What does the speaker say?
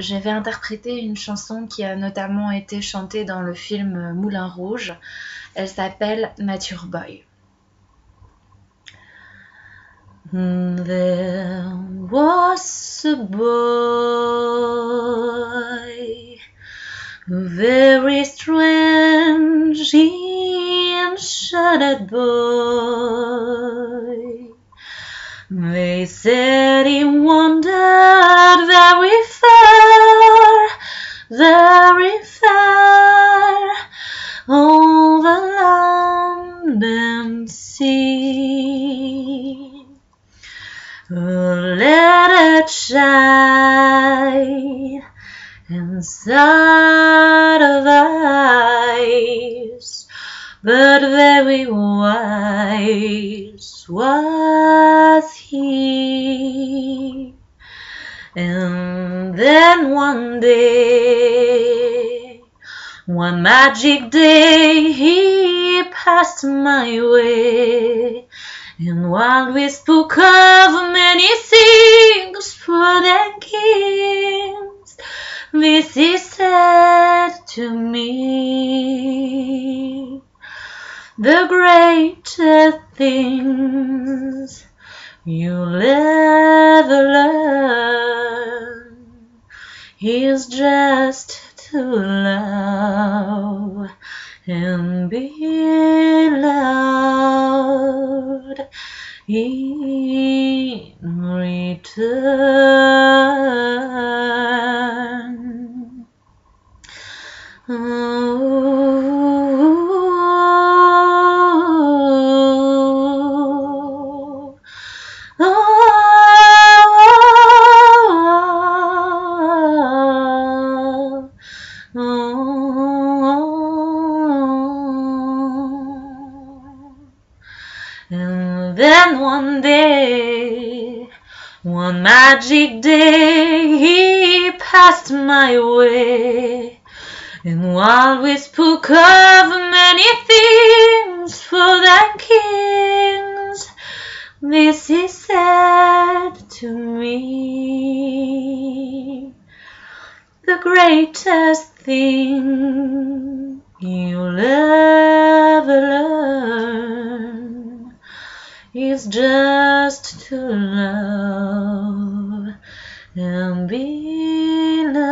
je vais interpréter une chanson qui a notamment été chantée dans le film Moulin Rouge. Elle s'appelle Nature Boy. There was a boy, very strange and shadowed boy. They said he wandered very far, over land and sea. A little child inside of eyes, but very wise was he. And then one day, one magic day, he passed my way. And while we spoke of many things, poor than kings, this he said to me: the greatest things you'll ever learn is just to love and be loved in return. And then one day, one magic day, he passed my way. And while we spoke of many things, for than kings, this he said to me: the greatest thing you'll ever learn is just to love and be loved.